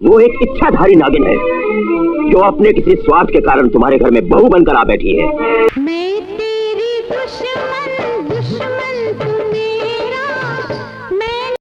वो एक इच्छाधारी नागिन है जो अपने किसी स्वार्थ के कारण तुम्हारे घर में बहू बनकर आ बैठी है। मैं तेरी दुश्मन दुश्मन तू मेरा।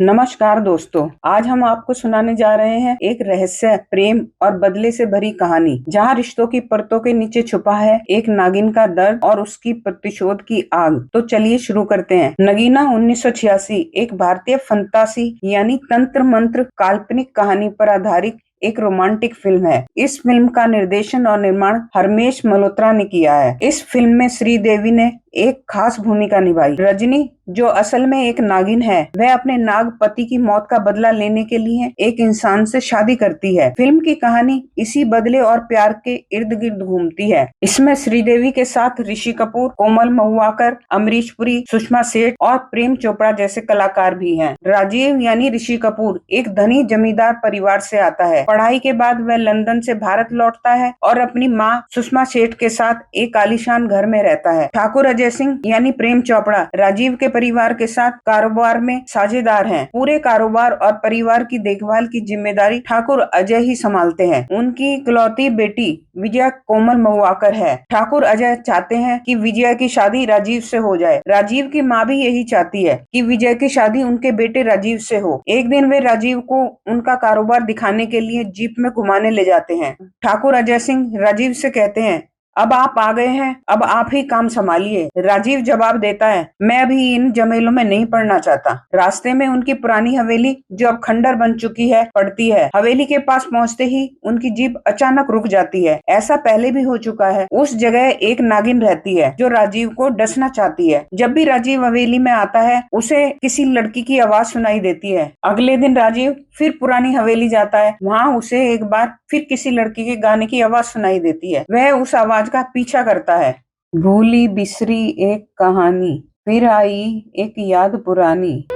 नमस्कार दोस्तों, आज हम आपको सुनाने जा रहे हैं एक रहस्य, प्रेम और बदले से भरी कहानी, जहां रिश्तों की परतों के नीचे छुपा है एक नागिन का दर्द और उसकी प्रतिशोध की आग। तो चलिए शुरू करते हैं। नगीना 1986 एक भारतीय फंतासी यानी तंत्र मंत्र काल्पनिक कहानी पर आधारित एक रोमांटिक फिल्म है। इस फिल्म का निर्देशन और निर्माण हरमेश मल्होत्रा ने किया है। इस फिल्म में श्रीदेवी ने एक खास भूमिका निभाई। रजनी, जो असल में एक नागिन है, वह अपने नाग पति की मौत का बदला लेने के लिए एक इंसान से शादी करती है। फिल्म की कहानी इसी बदले और प्यार के इर्द गिर्द घूमती है। इसमें श्रीदेवी के साथ ऋषि कपूर, कोमल महुआकर, अमरीश पुरी, सुषमा सेठ और प्रेम चोपड़ा जैसे कलाकार भी हैं। राजीव यानी ऋषि कपूर एक धनी जमींदार परिवार से आता है। पढ़ाई के बाद वह लंदन से भारत लौटता है और अपनी माँ सुषमा सेठ के साथ एक आलीशान घर में रहता है। ठाकुर अजय सिंह यानी प्रेम चोपड़ा राजीव के परिवार के साथ कारोबार में साझेदार हैं। पूरे कारोबार और परिवार की देखभाल की जिम्मेदारी ठाकुर अजय ही संभालते हैं। उनकी इकलौती बेटी विजया कोमल महुआकर है। ठाकुर अजय चाहते हैं कि विजया की शादी राजीव से हो जाए। राजीव की माँ भी यही चाहती है कि विजय की शादी उनके बेटे राजीव से हो। एक दिन वे राजीव को उनका कारोबार दिखाने के लिए जीप में घुमाने ले जाते हैं। ठाकुर अजय सिंह राजीव से कहते हैं, अब आप आ गए हैं, अब आप ही काम संभालिए। राजीव जवाब देता है, मैं अभी इन जमेलों में नहीं पड़ना चाहता। रास्ते में उनकी पुरानी हवेली, जो अब खंडर बन चुकी है, पड़ती है। हवेली के पास पहुंचते ही उनकी जीप अचानक रुक जाती है। ऐसा पहले भी हो चुका है। उस जगह एक नागिन रहती है जो राजीव को डसना चाहती है। जब भी राजीव हवेली में आता है, उसे किसी लड़की की आवाज सुनाई देती है। अगले दिन राजीव फिर पुरानी हवेली जाता है। वहाँ उसे एक बार फिर किसी लड़की के गाने की आवाज सुनाई देती है। वह उस आवाज का पीछा करता है। भूली बिसरी एक कहानी, फिर आई एक याद पुरानी।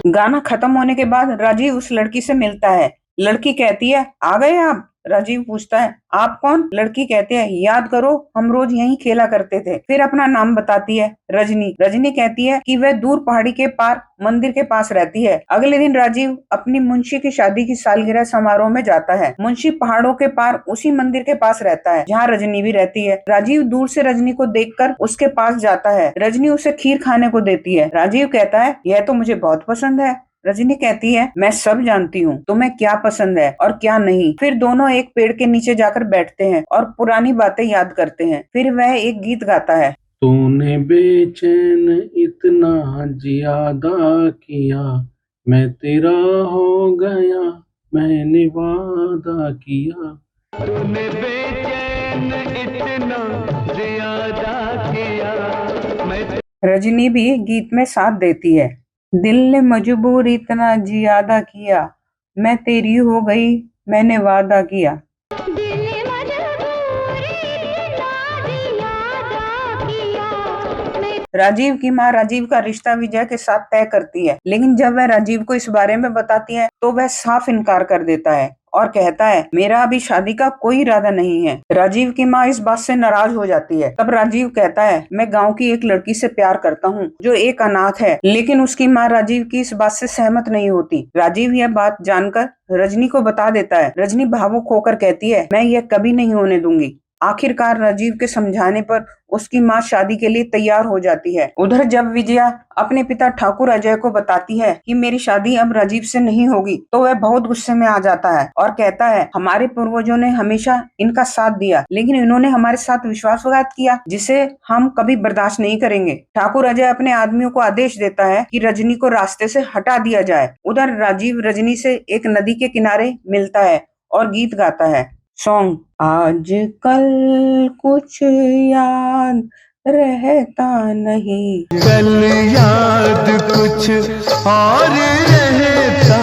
गाना खत्म होने के बाद राजीव उस लड़की से मिलता है। लड़की कहती है, आ गए आप? राजीव पूछता है, आप कौन? लड़की कहती है, याद करो, हम रोज यहीं खेला करते थे। फिर अपना नाम बताती है, रजनी। रजनी कहती है कि वह दूर पहाड़ी के पार मंदिर के पास रहती है। अगले दिन राजीव अपनी मुंशी की शादी की सालगिरह समारोह में जाता है। मुंशी पहाड़ों के पार उसी मंदिर के पास रहता है जहाँ रजनी भी रहती है। राजीव दूर से रजनी को देखकर उसके पास जाता है। रजनी उसे खीर खाने को देती है। राजीव कहता है, यह तो मुझे बहुत पसंद है। रजनी कहती है, मैं सब जानती हूँ, तुम्हें क्या पसंद है और क्या नहीं। फिर दोनों एक पेड़ के नीचे जाकर बैठते हैं और पुरानी बातें याद करते हैं। फिर वह एक गीत गाता है, तूने बेचैन इतना ज्यादा किया, मैं तेरा हो गया, मैंने वादा किया। तूने बेचैन इतना ज्यादा किया, मैं। रजनी भी गीत में साथ देती है। दिल ने मजबूर इतना ज्यादा किया, मैं तेरी हो गई, मैंने वादा किया। राजीव की माँ राजीव का रिश्ता विजय के साथ तय करती है, लेकिन जब वह राजीव को इस बारे में बताती है तो वह साफ इनकार कर देता है और कहता है, मेरा अभी शादी का कोई इरादा नहीं है। राजीव की माँ इस बात से नाराज हो जाती है। तब राजीव कहता है, मैं गांव की एक लड़की से प्यार करता हूँ जो एक अनाथ है। लेकिन उसकी माँ राजीव की इस बात से सहमत नहीं होती। राजीव यह बात जानकर रजनी को बता देता है। रजनी भावुक होकर कहती है, मैं यह कभी नहीं होने दूंगी। आखिरकार राजीव के समझाने पर उसकी माँ शादी के लिए तैयार हो जाती है। उधर जब विजया अपने पिता ठाकुर अजय को बताती है कि मेरी शादी अब राजीव से नहीं होगी, तो वह बहुत गुस्से में आ जाता है और कहता है, हमारे पूर्वजों ने हमेशा इनका साथ दिया, लेकिन इन्होंने हमारे साथ विश्वासघात किया, जिसे हम कभी बर्दाश्त नहीं करेंगे। ठाकुर अजय अपने आदमियों को आदेश देता है कि रजनी को रास्ते से हटा दिया जाए। उधर राजीव रजनी से एक नदी के किनारे मिलता है और गीत गाता है। सॉन्ग, आज कल कुछ याद रहता नहीं, कल याद कुछ और रहता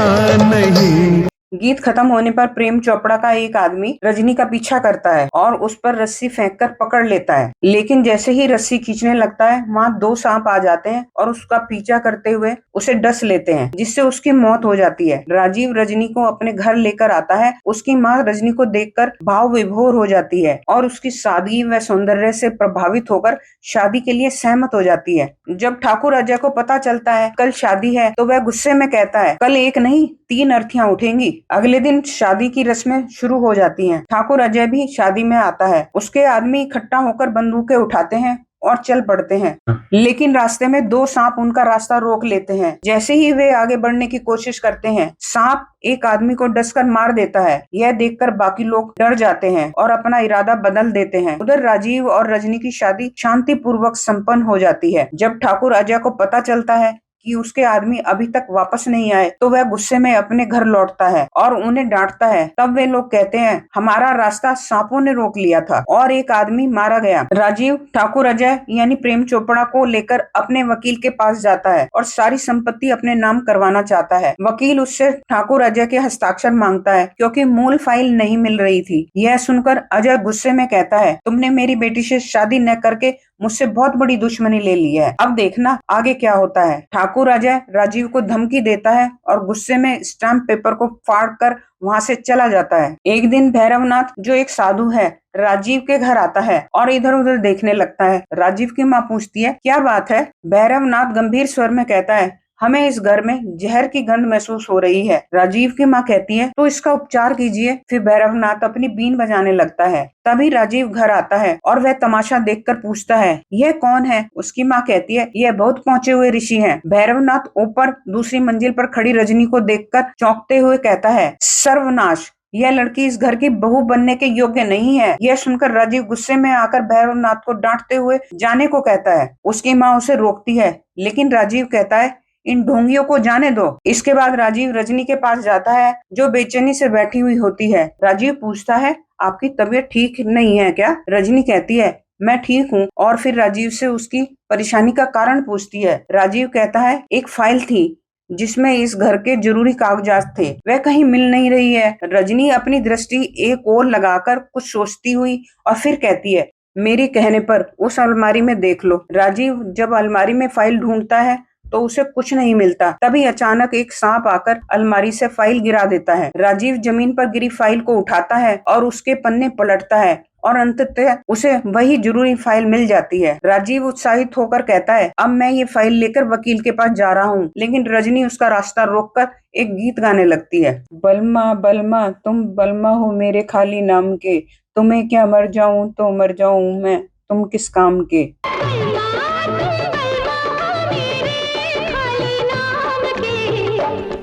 नहीं। गीत खत्म होने पर प्रेम चोपड़ा का एक आदमी रजनी का पीछा करता है और उस पर रस्सी फेंककर पकड़ लेता है, लेकिन जैसे ही रस्सी खींचने लगता है वहाँ 2 सांप आ जाते हैं और उसका पीछा करते हुए उसे डस लेते हैं, जिससे उसकी मौत हो जाती है। राजीव रजनी को अपने घर लेकर आता है। उसकी माँ रजनी को देखकर भाव विभोर हो जाती है और उसकी सादगी व सौंदर्य से प्रभावित होकर शादी के लिए सहमत हो जाती है। जब ठाकुर अजय को पता चलता है कल शादी है तो वह गुस्से में कहता है, कल एक नहीं 3 अर्थियां उठेंगी। अगले दिन शादी की रस्में शुरू हो जाती हैं। ठाकुर अजय भी शादी में आता है। उसके आदमी इकट्ठा होकर बंदूकें उठाते हैं और चल पड़ते हैं, लेकिन रास्ते में 2 सांप उनका रास्ता रोक लेते हैं। जैसे ही वे आगे बढ़ने की कोशिश करते हैं, सांप एक आदमी को डसकर मार देता है। यह देखकर बाकी लोग डर जाते हैं और अपना इरादा बदल देते हैं। उधर राजीव और रजनी की शादी शांतिपूर्वक संपन्न हो जाती है। जब ठाकुर अजय को पता चलता है कि उसके आदमी अभी तक वापस नहीं आए तो वह गुस्से में अपने घर लौटता है और उन्हें डांटता है। तब वे लोग कहते हैं, हमारा रास्ता सांपों ने रोक लिया था और एक आदमी मारा गया। राजीव ठाकुर अजय यानी प्रेम चोपड़ा को लेकर अपने वकील के पास जाता है और सारी संपत्ति अपने नाम करवाना चाहता है। वकील उससे ठाकुर अजय के हस्ताक्षर मांगता है क्योंकि मूल फाइल नहीं मिल रही थी। यह सुनकर अजय गुस्से में कहता है, तुमने मेरी बेटी से शादी न करके मुझसे बहुत बड़ी दुश्मनी ले ली है। अब देखना आगे क्या होता है। ठाकुर अजय राजीव को धमकी देता है और गुस्से में स्टाम्प पेपर को फाड़कर वहां से चला जाता है। एक दिन भैरवनाथ जो एक साधु है राजीव के घर आता है और इधर उधर देखने लगता है। राजीव की माँ पूछती है, क्या बात है? भैरवनाथ गंभीर स्वर में कहता है, हमें इस घर में जहर की गंध महसूस हो रही है। राजीव की माँ कहती है, तो इसका उपचार कीजिए। फिर भैरवनाथ अपनी बीन बजाने लगता है। तभी राजीव घर आता है और वह तमाशा देखकर पूछता है, यह कौन है? उसकी माँ कहती है, यह बहुत पहुंचे हुए ऋषि हैं। भैरवनाथ ऊपर दूसरी मंजिल पर खड़ी रजनी को देखकर चौंकते हुए कहता है, सर्वनाश, यह लड़की इस घर की बहू बनने के योग्य नहीं है। यह सुनकर राजीव गुस्से में आकर भैरवनाथ को डांटते हुए जाने को कहता है। उसकी माँ उसे रोकती है, लेकिन राजीव कहता है, इन ढोंगियों को जाने दो। इसके बाद राजीव रजनी के पास जाता है जो बेचैनी से बैठी हुई होती है। राजीव पूछता है, आपकी तबीयत ठीक नहीं है क्या? रजनी कहती है, मैं ठीक हूँ, और फिर राजीव से उसकी परेशानी का कारण पूछती है। राजीव कहता है, एक फाइल थी जिसमें इस घर के जरूरी कागजात थे, वह कहीं मिल नहीं रही है। रजनी अपनी दृष्टि एक ओर लगाकर कुछ सोचती हुई और फिर कहती है, मेरे कहने पर उस अलमारी में देख लो। राजीव जब अलमारी में फाइल ढूंढता है तो उसे कुछ नहीं मिलता। तभी अचानक एक सांप आकर अलमारी से फाइल गिरा देता है। राजीव जमीन पर गिरी फाइल को उठाता है और उसके पन्ने पलटता है और अंततः उसे वही जरूरी फाइल मिल जाती है। राजीव उत्साहित होकर कहता है, अब मैं ये फाइल लेकर वकील के पास जा रहा हूँ। लेकिन रजनी उसका रास्ता रोककर एक गीत गाने लगती है। बलमा बलमा तुम बलमा हो मेरे खाली नाम के, तुम्हें क्या मर जाऊं तो मर जाऊं मैं, तुम किस काम के।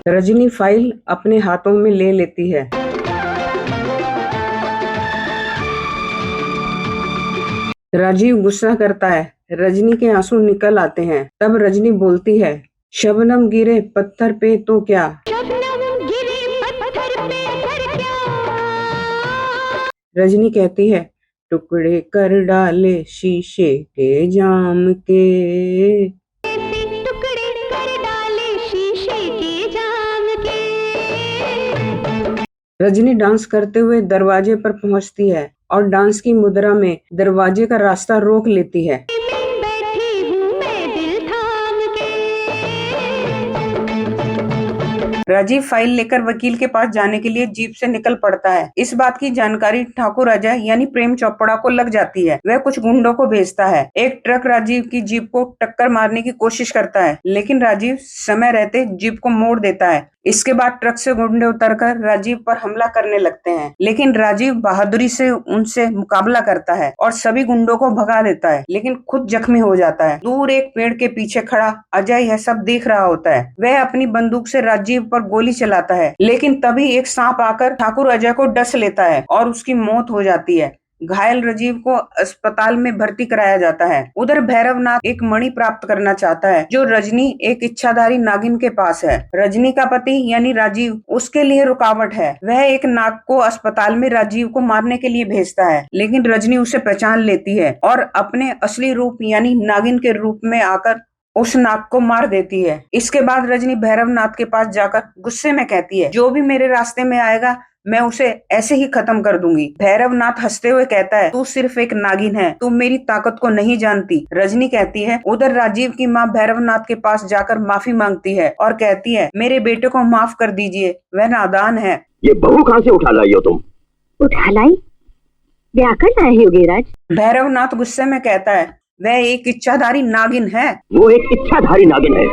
रजनी फाइल अपने हाथों में ले लेती है। राजीव गुस्सा करता है। रजनी के आंसू निकल आते हैं। तब रजनी बोलती है, शबनम गिरे पत्थर पे तो क्या। रजनी कहती है, टुकड़े कर डाले शीशे के जाम के। रजनी डांस करते हुए दरवाजे पर पहुंचती है और डांस की मुद्रा में दरवाजे का रास्ता रोक लेती है। राजीव फाइल लेकर वकील के पास जाने के लिए जीप से निकल पड़ता है। इस बात की जानकारी ठाकुर अजय यानी प्रेम चोपड़ा को लग जाती है। वह कुछ गुंडों को भेजता है। एक ट्रक राजीव की जीप को टक्कर मारने की कोशिश करता है, लेकिन राजीव समय रहते जीप को मोड़ देता है। इसके बाद ट्रक से गुंडे उतरकर राजीव पर हमला करने लगते हैं, लेकिन राजीव बहादुरी से उनसे मुकाबला करता है और सभी गुंडों को भगा देता है, लेकिन खुद जख्मी हो जाता है। दूर एक पेड़ के पीछे खड़ा अजय यह सब देख रहा होता है। वह अपनी बंदूक से राजीव पर गोली चलाता है, लेकिन तभी एक सांप आकर ठाकुर अजय को डस लेता है और उसकी मौत हो जाती है। घायल राजीव को अस्पताल में भर्ती कराया जाता है। उधर भैरवनाथ एक मणि प्राप्त करना चाहता है जो रजनी एक इच्छाधारी नागिन के पास है। रजनी का पति यानी राजीव उसके लिए रुकावट है। वह एक नाग को अस्पताल में राजीव को मारने के लिए भेजता है, लेकिन रजनी उसे पहचान लेती है और अपने असली रूप यानी नागिन के रूप में आकर उस नाग को मार देती है। इसके बाद रजनी भैरवनाथ के पास जाकर गुस्से में कहती है, जो भी मेरे रास्ते में आएगा मैं उसे ऐसे ही खत्म कर दूंगी। भैरवनाथ हंसते हुए कहता है, तू सिर्फ एक नागिन है, तू मेरी ताकत को नहीं जानती। रजनी कहती है, उधर राजीव की माँ भैरवनाथ के पास जाकर माफी मांगती है और कहती है, मेरे बेटे को माफ कर दीजिए, वह नादान है। ये बहू कहाँ से उठा लाई हो तुम? उठा लाई? ब्याह कर लाए हो गिरिराज? भैरवनाथ गुस्से में कहता है, वह एक इच्छाधारी नागिन है। वो एक इच्छाधारी नागिन है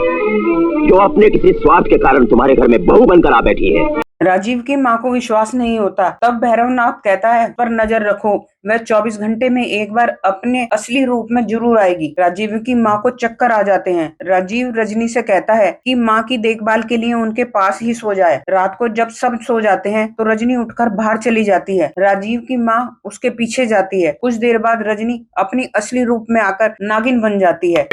जो अपने किसी स्वार्थ के कारण तुम्हारे घर में बहू बनकर आ बैठी है। राजीव की माँ को विश्वास नहीं होता। तब भैरवनाथ कहता है, पर नजर रखो, वह 24 घंटे में एक बार अपने असली रूप में जरूर आएगी। राजीव की माँ को चक्कर आ जाते हैं। राजीव रजनी से कहता है कि माँ की देखभाल के लिए उनके पास ही सो जाए। रात को जब सब सो जाते हैं तो रजनी उठकर बाहर चली जाती है। राजीव की माँ उसके पीछे जाती है। कुछ देर बाद रजनी अपनी असली रूप में आकर नागिन बन जाती है।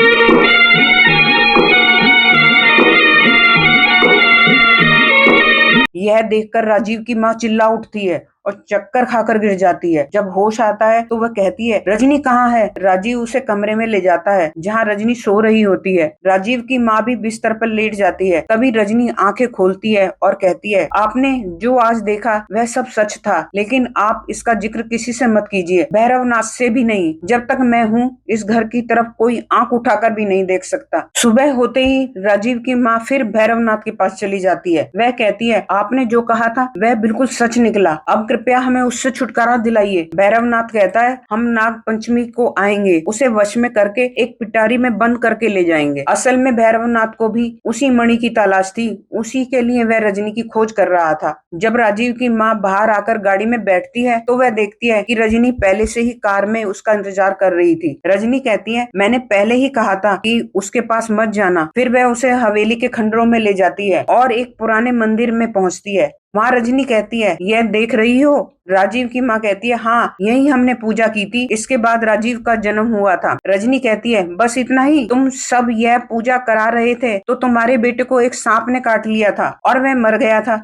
यह देखकर राजीव की माँ चिल्ला उठती है और चक्कर खाकर गिर जाती है। जब होश आता है तो वह कहती है, रजनी कहाँ है? राजीव उसे कमरे में ले जाता है जहाँ रजनी सो रही होती है। राजीव की माँ भी बिस्तर पर लेट जाती है। तभी रजनी आंखें खोलती है और कहती है, आपने जो आज देखा वह सब सच था, लेकिन आप इसका जिक्र किसी से मत कीजिए, भैरवनाथ से भी नहीं। जब तक मैं हूँ इस घर की तरफ कोई आंख उठाकर भी नहीं देख सकता। सुबह होते ही राजीव की माँ फिर भैरवनाथ के पास चली जाती है। वह कहती है, आपने जो कहा था वह बिल्कुल सच निकला, अब कृपया हमें उससे छुटकारा दिलाइए। भैरवनाथ कहता है, हम नाग पंचमी को आएंगे, उसे वश में करके एक पिटारी में बंद करके ले जाएंगे। असल में भैरवनाथ को भी उसी मणि की तलाश थी, उसी के लिए वह रजनी की खोज कर रहा था। जब राजीव की माँ बाहर आकर गाड़ी में बैठती है तो वह देखती है कि रजनी पहले से ही कार में उसका इंतजार कर रही थी। रजनी कहती है, मैंने पहले ही कहा था कि उसके पास मत जाना। फिर वह उसे हवेली के खंडरों में ले जाती है और एक पुराने मंदिर में पहुंचती है। वहाँ रजनी कहती है, यह देख रही हो? राजीव की माँ कहती है, हाँ, यही हमने पूजा की थी, इसके बाद राजीव का जन्म हुआ था। रजनी कहती है, बस इतना ही? तुम सब यह पूजा करा रहे थे तो तुम्हारे बेटे को एक सांप ने काट लिया था और वह मर गया था।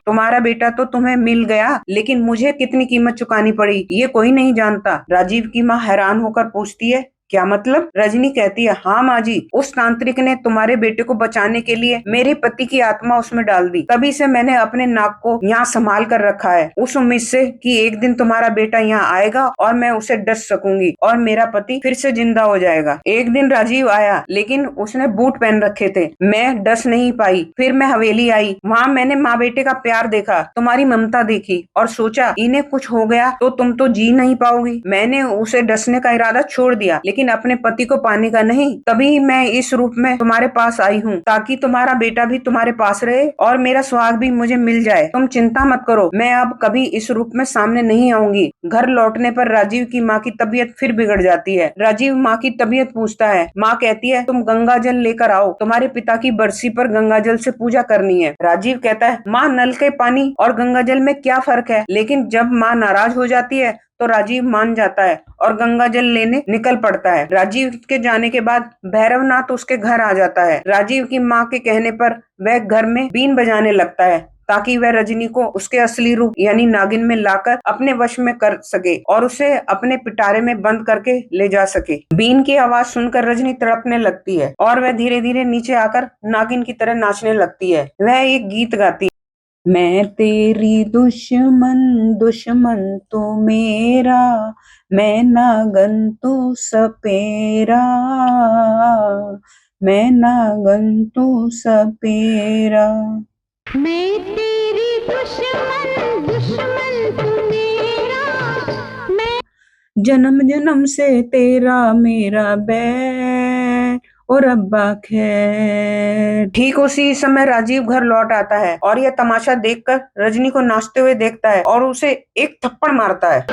तुम्हारा बेटा तो तुम्हें मिल गया, लेकिन मुझे कितनी कीमत चुकानी पड़ी ये कोई नहीं जानता। राजीव की माँ हैरान होकर पूछती है, क्या मतलब? रजनी कहती है, हाँ माँ जी, उस तांत्रिक ने तुम्हारे बेटे को बचाने के लिए मेरे पति की आत्मा उसमें डाल दी, तभी से मैंने अपने नाक को यहाँ संभाल कर रखा है, उस उम्मीद से कि एक दिन तुम्हारा बेटा यहाँ आएगा और मैं उसे डस सकूंगी और मेरा पति फिर से जिंदा हो जाएगा। एक दिन राजीव आया, लेकिन उसने बूट पहन रखे थे, मैं डस नहीं पाई। फिर मैं हवेली आई, वहाँ मैंने माँ बेटे का प्यार देखा, तुम्हारी ममता देखी और सोचा इन्हें कुछ हो गया तो तुम तो जी नहीं पाओगी। मैंने उसे डसने का इरादा छोड़ दिया, लेकिन अपने पति को पाने का नहीं। तभी मैं इस रूप में तुम्हारे पास आई हूँ ताकि तुम्हारा बेटा भी तुम्हारे पास रहे और मेरा सुहाग भी मुझे मिल जाए। तुम चिंता मत करो, मैं अब कभी इस रूप में सामने नहीं आऊंगी। घर लौटने पर राजीव की माँ की तबीयत फिर बिगड़ जाती है। राजीव माँ की तबीयत पूछता है। माँ कहती है, तुम गंगा जल लेकर आओ, तुम्हारे पिता की बरसी पर गंगा जल से पूजा करनी है। राजीव कहता है, माँ, नल के पानी और गंगा जल में क्या फर्क है? लेकिन जब माँ नाराज हो जाती है तो राजीव मान जाता है और गंगा जल लेने निकल पड़ता है। राजीव के जाने के बाद भैरवनाथ उसके घर आ जाता है। राजीव की माँ के कहने पर वह घर में बीन बजाने लगता है ताकि वह रजनी को उसके असली रूप यानी नागिन में लाकर अपने वश में कर सके और उसे अपने पिटारे में बंद करके ले जा सके। बीन की आवाज सुनकर रजनी तड़पने लगती है और वह धीरे धीरे नीचे आकर नागिन की तरह नाचने लगती है। वह एक गीत गाती है, मैं तेरी दुश्मन, दुश्मन तो मेरा, मैं नागन तो सपेरा, मैं नागन तो सपेरा। मैं तेरी दुश्मन, दुश्मन तू मेरा, मैं जन्म जन्म से तेरा मेरा बैर और अब्बा खैर। ठीक उसी समय राजीव घर लौट आता है और यह तमाशा देखकर रजनी को नाचते हुए देखता है और उसे एक थप्पड़ मारता है।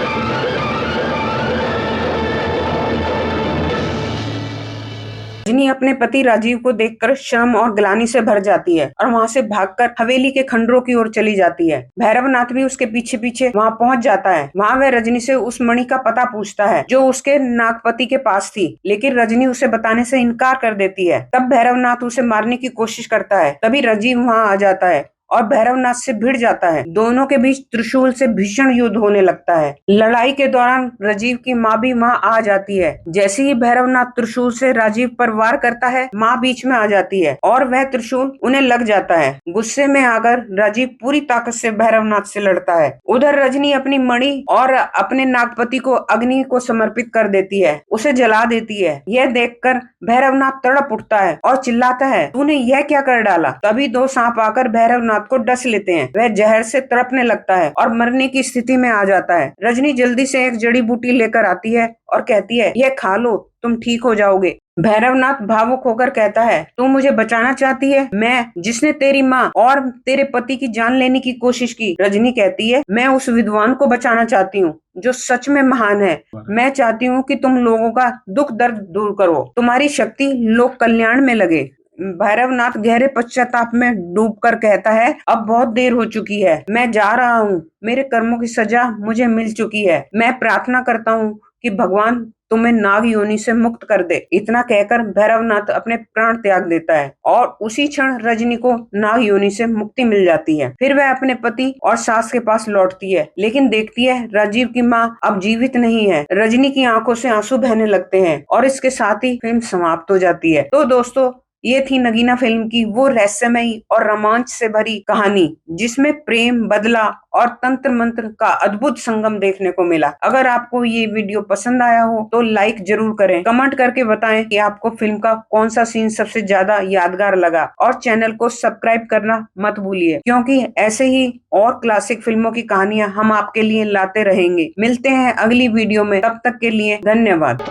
रजनी अपने पति राजीव को देखकर शर्म और ग्लानि से भर जाती है और वहाँ से भागकर हवेली के खंडरों की ओर चली जाती है। भैरवनाथ भी उसके पीछे पीछे वहाँ पहुँच जाता है। वहाँ वह रजनी से उस मणि का पता पूछता है जो उसके नागपति के पास थी, लेकिन रजनी उसे बताने से इनकार कर देती है। तब भैरवनाथ उसे मारने की कोशिश करता है। तभी राजीव वहाँ आ जाता है और भैरवनाथ से भिड़ जाता है। दोनों के बीच त्रिशूल से भीषण युद्ध होने लगता है। लड़ाई के दौरान राजीव की माँ भी वहाँ आ जाती है। जैसे ही भैरवनाथ त्रिशूल से राजीव पर वार करता है, माँ बीच में आ जाती है और वह त्रिशूल उन्हें लग जाता है। गुस्से में आकर राजीव पूरी ताकत से भैरवनाथ से लड़ता है। उधर रजनी अपनी मणि और अपने नागपति को अग्नि को समर्पित कर देती है, उसे जला देती है। यह देखकर भैरवनाथ तड़प उठता है और चिल्लाता है, तूने यह क्या कर डाला। तभी दो सांप आकर भैरवनाथ को डस लेते हैं। वह जहर से तड़पने लगता है और मरने की स्थिति में आ जाता है। रजनी जल्दी से एक जड़ी बूटी लेकर आती है और कहती है, यह खा लो, तुम ठीक हो जाओगे। भैरवनाथ भावुक होकर कहता है, तू मुझे बचाना चाहती है, मैं जिसने तेरी माँ और तेरे पति की जान लेने की कोशिश की। रजनी कहती है, मैं उस विद्वान को बचाना चाहती हूँ जो सच में महान है। मैं चाहती हूँ कि तुम लोगों का दुख दर्द दूर करो, तुम्हारी शक्ति लोक कल्याण में लगे। भैरवनाथ गहरे पश्चाताप में डूबकर कहता है, अब बहुत देर हो चुकी है, मैं जा रहा हूँ, मेरे कर्मों की सजा मुझे मिल चुकी है। मैं प्रार्थना करता हूँ कि भगवान तुम्हें नाग योनि से मुक्त कर दे। इतना कहकर भैरवनाथ अपने प्राण त्याग देता है और उसी क्षण रजनी को नाग योनि से मुक्ति मिल जाती है। फिर वह अपने पति और सास के पास लौटती है, लेकिन देखती है राजीव की माँ अब जीवित नहीं है। रजनी की आंखों से आंसू बहने लगते हैं और इसके साथ ही फिल्म समाप्त हो जाती है। तो दोस्तों, ये थी नगीना फिल्म की वो रहस्यमयी और रोमांच से भरी कहानी जिसमें प्रेम, बदला और तंत्र मंत्र का अद्भुत संगम देखने को मिला। अगर आपको ये वीडियो पसंद आया हो तो लाइक जरूर करें, कमेंट करके बताएं कि आपको फिल्म का कौन सा सीन सबसे ज्यादा यादगार लगा और चैनल को सब्सक्राइब करना मत भूलिए, क्योंकि ऐसे ही और क्लासिक फिल्मों की कहानियां हम आपके लिए लाते रहेंगे। मिलते हैं अगली वीडियो में, तब तक के लिए धन्यवाद।